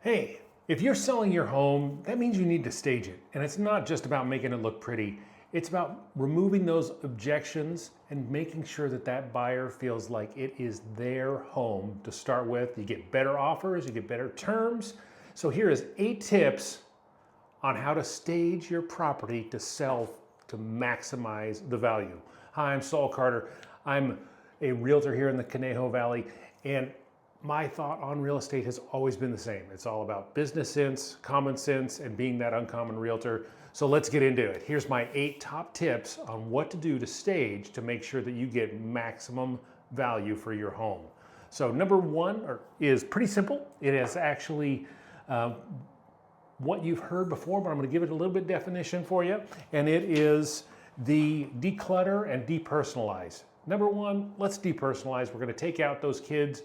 Hey, if you're selling your home, that means you need to stage it. And it's not just about making it look pretty. It's about removing those objections and making sure that that buyer feels like it is their home to start with. You get better offers, you get better terms. So here is 8 tips on how to stage your property to sell to maximize the value. Hi, I'm Saul Carter. I'm a realtor here in the Conejo Valley, and my thought on real estate has always been the same. It's all about business sense, common sense, and being that uncommon realtor. So let's get into it. Here's my 8 top tips on what to do to stage to make sure that you get maximum value for your home. So number 1 is pretty simple. It is actually what you've heard before, but I'm going to give it a little bit definition for you. And it is the declutter and depersonalize. Number 1, let's depersonalize. We're going to take out those kids'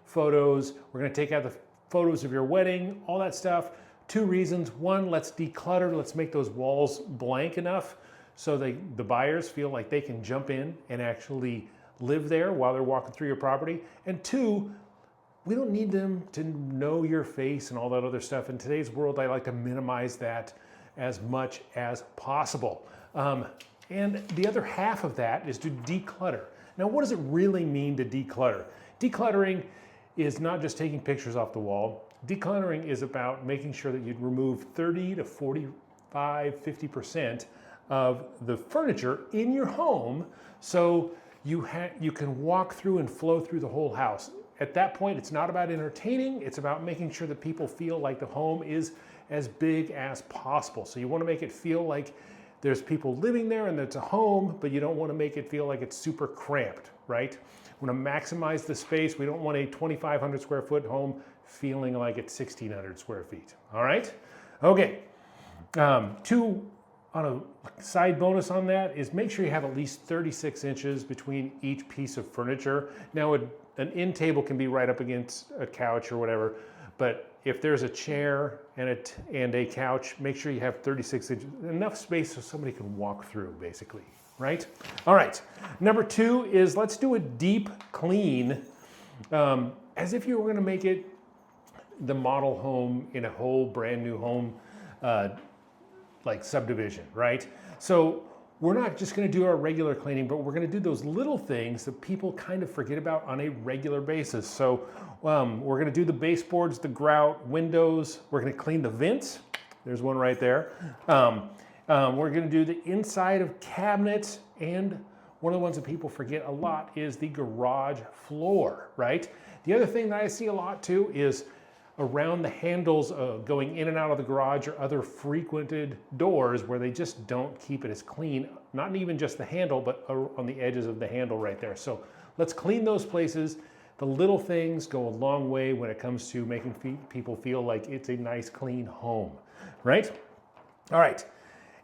photos. We're going to take out the photos of your wedding, all that stuff. 2 reasons. 1, let's declutter. Let's make those walls blank enough so the buyers feel like they can jump in and actually live there while they're walking through your property. And 2, we don't need them to know your face and all that other stuff. In today's world, I like to minimize that as much as possible. And the other half of that is to declutter. Now, what does it really mean to declutter? Decluttering is not just taking pictures off the wall. Decluttering is about making sure that you remove 30 to 45, 50% of the furniture in your home so you can walk through and flow through the whole house. At that point, it's not about entertaining, it's about making sure that people feel like the home is as big as possible. So you want to make it feel like there's people living there and it's a home, but you don't want to make it feel like it's super cramped, right? We want to maximize the space. We don't want a 2,500 square foot home feeling like it's 1,600 square feet, all right? Okay, 2 on a side bonus on that is make sure you have at least 36 inches between each piece of furniture. Now, an end table can be right up against a couch or whatever, but if there's a chair and a couch, make sure you have 36 inches, enough space so somebody can walk through, basically, right? All right, number 2 is let's do a deep clean, as if you were gonna make it the model home in a whole brand new home, like subdivision, right? So we're not just gonna do our regular cleaning, but we're gonna do those little things that people kind of forget about on a regular basis. So we're gonna do the baseboards, the grout, windows. We're gonna clean the vents. There's one right there. We're gonna do the inside of cabinets, and one of the ones that people forget a lot is the garage floor, right? The other thing that I see a lot too is around the handles going in and out of the garage or other frequented doors where they just don't keep it as clean, not even just the handle, but on the edges of the handle right there. So let's clean those places. The little things go a long way when it comes to making people feel like it's a nice, clean home, right? All right.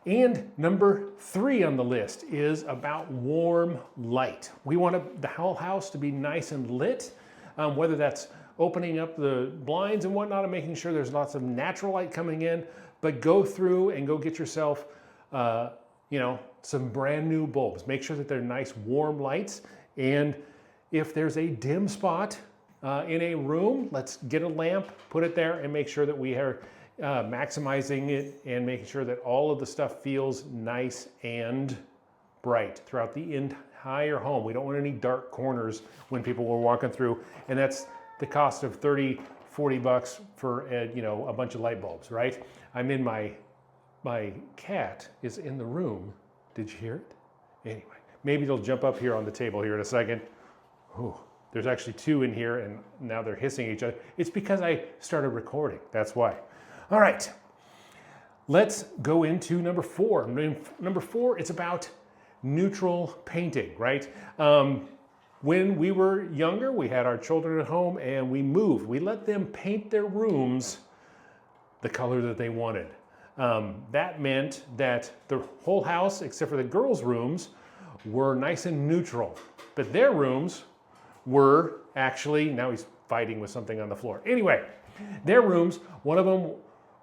And number 3 on the list is about warm light. We want the whole house to be nice and lit, whether that's opening up the blinds and whatnot and making sure there's lots of natural light coming in, but go through and go get yourself, some brand new bulbs. Make sure that they're nice warm lights. And if there's a dim spot in a room, let's get a lamp, put it there, and make sure that we are maximizing it and making sure that all of the stuff feels nice and bright throughout the entire home. We don't want any dark corners when people are walking through, and that's the cost of 30, 40 bucks for a bunch of light bulbs, right? I'm in my cat is in the room. Did you hear it? Anyway, maybe they'll jump up here on the table here in a second. Ooh, there's actually 2 in here and now they're hissing at each other. It's because I started recording, that's why. All right, let's go into number 4. Number 4, it's about neutral painting, right? When we were younger, we had our children at home and we moved. We let them paint their rooms the color that they wanted. That meant that the whole house, except for the girls' rooms, were nice and neutral. But their rooms were actually, now he's fighting with something on the floor. Anyway, their rooms, one of them,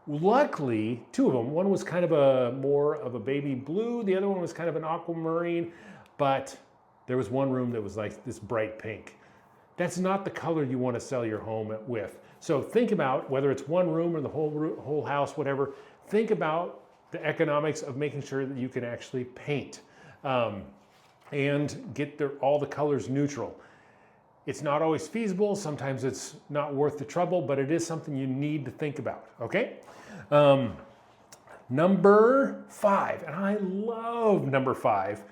luckily, 2 of them, one was kind of more of a baby blue, the other one was kind of an aquamarine, but there was one room that was like this bright pink. That's not the color you want to sell your home with. So think about whether it's one room or the whole house, whatever, think about the economics of making sure that you can actually paint and get all the colors neutral. It's not always feasible. Sometimes it's not worth the trouble, but it is something you need to think about, okay? Number 5, and I love number 5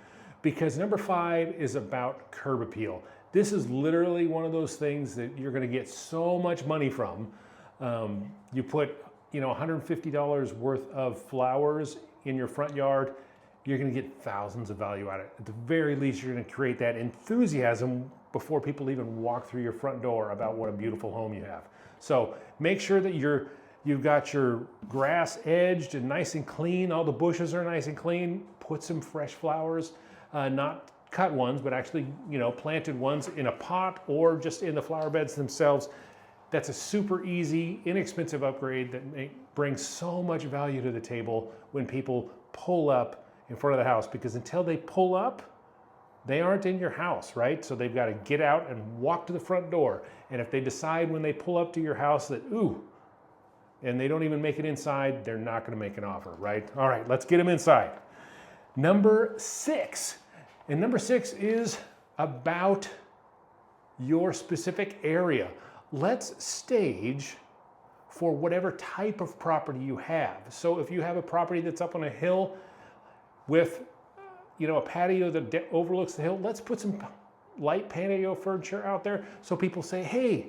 because number 5 is about curb appeal. This is literally one of those things that you're gonna get so much money from. You put $150 worth of flowers in your front yard, you're gonna get thousands of value out of it. At the very least, you're gonna create that enthusiasm before people even walk through your front door about what a beautiful home you have. So make sure that you've got your grass edged and nice and clean, all the bushes are nice and clean, put some fresh flowers, not cut ones, but actually planted ones in a pot or just in the flower beds themselves. That's a super easy, inexpensive upgrade that brings so much value to the table when people pull up in front of the house, because until they pull up, they aren't in your house, right? So they've got to get out and walk to the front door. And if they decide when they pull up to your house that, ooh, and they don't even make it inside, they're not going to make an offer, right? All right, let's get them inside. Number 6. And number 6 is about your specific area. Let's stage for whatever type of property you have. So if you have a property that's up on a hill with a patio that overlooks the hill, let's put some light patio furniture out there so people say, hey,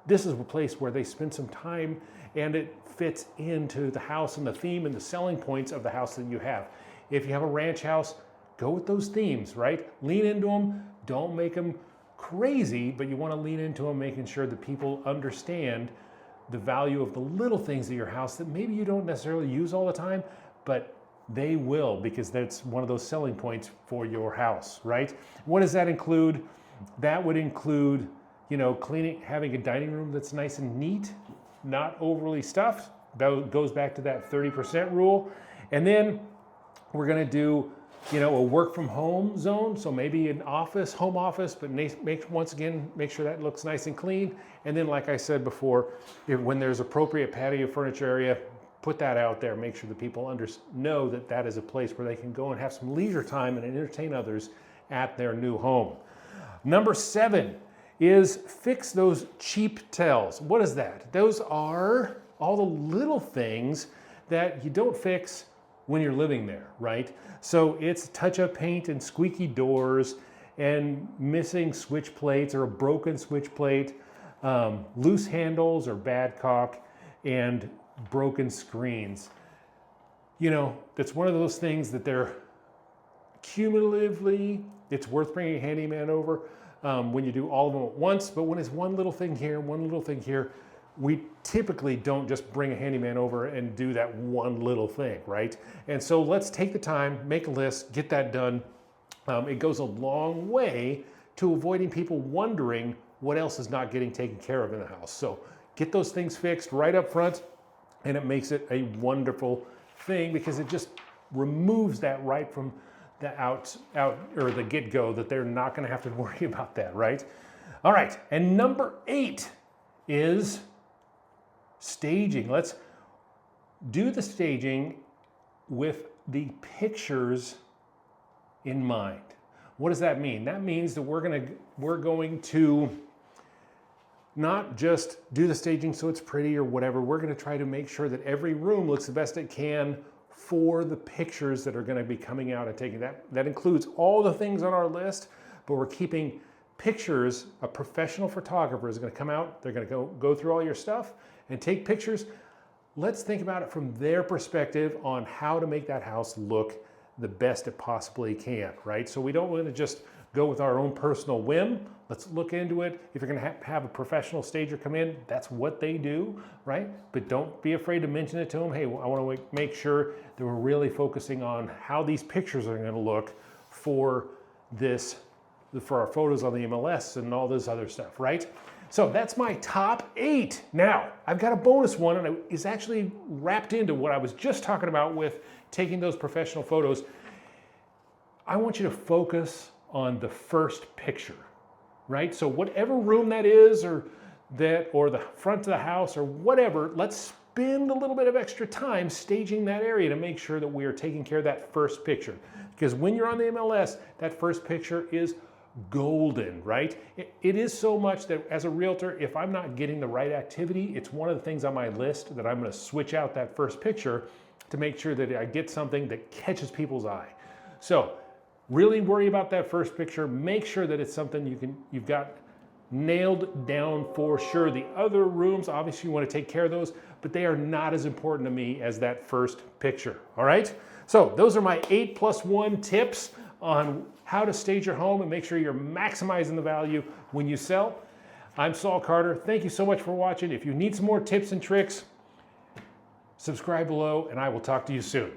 this is a place where they spend some time and it fits into the house and the theme and the selling points of the house that you have. If you have a ranch house, go with those themes, right? Lean into them, don't make them crazy, but you want to lean into them, making sure that people understand the value of the little things of your house that maybe you don't necessarily use all the time, but they will, because that's one of those selling points for your house, right? What does that include? That would include, cleaning, having a dining room that's nice and neat, not overly stuffed. That goes back to that 30% rule. And then we're gonna do, a work from home zone. So maybe an office, home office, but once again, make sure that looks nice and clean. And then, like I said before, when there's appropriate patio furniture area, put that out there. Make sure that people know that that is a place where they can go and have some leisure time and entertain others at their new home. Number 7 is fix those cheap tells. What is that? Those are all the little things that you don't fix when you're living there, right? So it's touch-up paint and squeaky doors and missing switch plates or a broken switch plate, loose handles or bad caulk, and broken screens. That's one of those things that they're cumulatively, it's worth bringing a handyman over when you do all of them at once, but when it's one little thing here, we typically don't just bring a handyman over and do that one little thing, right? And so let's take the time, make a list, get that done. It goes a long way to avoiding people wondering what else is not getting taken care of in the house. So get those things fixed right up front, and it makes it a wonderful thing because it just removes that right from the out or the get-go, that they're not going to have to worry about that, right? All right, and number 8 is staging. Let's do the staging with the pictures in mind. What does that mean? That means that we're going to not just do the staging so it's pretty or whatever. We're going to try to make sure that every room looks the best it can for the pictures that are going to be coming out and taking that. That includes all the things on our list, but we're keeping pictures. A professional photographer is going to come out. They're going to go through all your stuff and take pictures. Let's think about it from their perspective on how to make that house look the best it possibly can, right? So we don't want to just go with our own personal whim. Let's look into it. If you're going to have a professional stager come in, that's what they do, right? But don't be afraid to mention it to them. Hey, I want to make sure that we're really focusing on how these pictures are going to look for our photos on the MLS and all this other stuff, right? So that's my top 8. Now, I've got a bonus one, and it's actually wrapped into what I was just talking about with taking those professional photos. I want you to focus on the first picture, right? So whatever room that is, or or the front of the house or whatever, let's spend a little bit of extra time staging that area to make sure that we are taking care of that first picture. Because when you're on the MLS, that first picture is golden, right? It is so much that as a realtor, if I'm not getting the right activity, it's one of the things on my list that I'm going to switch out that first picture to make sure that I get something that catches people's eye. So really worry about that first picture. Make sure that it's something you've got nailed down for sure. The other rooms, obviously you want to take care of those, but they are not as important to me as that first picture. All right? So those are my 8+1 tips on how to stage your home and make sure you're maximizing the value when you sell. I'm Saul Carter. Thank you so much for watching. If you need some more tips and tricks, subscribe below and I will talk to you soon.